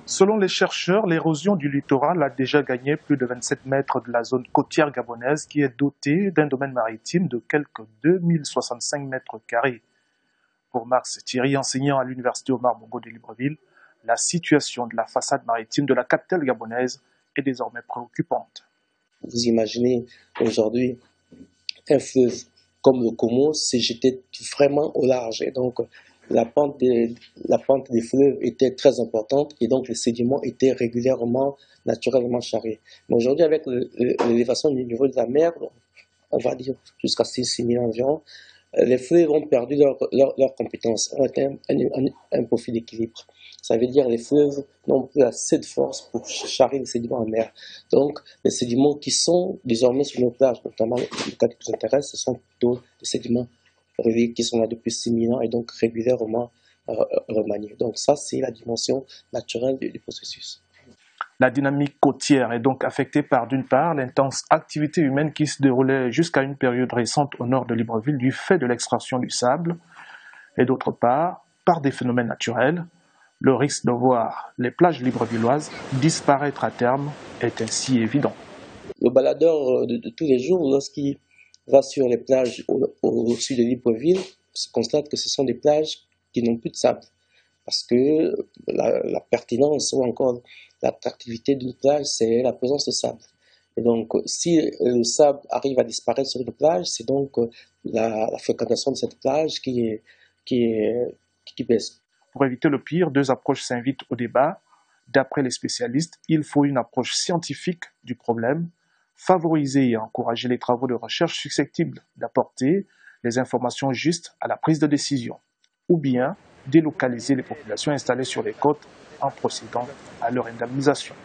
Selon les chercheurs, l'érosion du littoral a déjà gagné plus de 27 mètres de la zone côtière gabonaise qui est dotée d'un domaine maritime de quelques 2065 mètres carrés. Pour Max Thierry, enseignant à l'université Omar Bongo de Libreville, la situation de la façade maritime de la capitale gabonaise est désormais préoccupante. Vous imaginez aujourd'hui un fleuve comme le Congo s'est jeté vraiment au large et donc la pente des fleuves était très importante et donc les sédiments étaient régulièrement, naturellement charriés. Mais aujourd'hui, avec l'élévation du niveau de la mer, on va dire jusqu'à 6 000 environ, les fleuves ont perdu leur compétence, ont atteint un profil d'équilibre. Ça veut dire que les fleuves n'ont plus assez de force pour charrier les sédiments en mer. Donc, les sédiments qui sont désormais sur nos plages, notamment le cas qui nous intéresse, ce sont plutôt des sédiments relais qui sont là depuis 6 000 ans et donc régulièrement remaniés. Donc ça, c'est la dimension naturelle du processus. La dynamique côtière est donc affectée par, d'une part, l'intense activité humaine qui se déroulait jusqu'à une période récente au nord de Libreville du fait de l'extraction du sable, et d'autre part, par des phénomènes naturels. Le risque de voir les plages librevilloises disparaître à terme est ainsi évident. Le baladeur de tous les jours, lorsqu'il va sur les plages au sud de Libreville, se constate que ce sont des plages qui n'ont plus de sable. Parce que la pertinence ou encore l'attractivité d'une plage, c'est la présence de sable. Et donc, si le sable arrive à disparaître sur une plage, c'est donc la fréquentation de cette plage qui baisse. Pour éviter le pire, deux approches s'invitent au débat. D'après les spécialistes, il faut une approche scientifique du problème, favoriser et encourager les travaux de recherche susceptibles d'apporter les informations justes à la prise de décision, ou bien délocaliser les populations installées sur les côtes en procédant à leur indemnisation.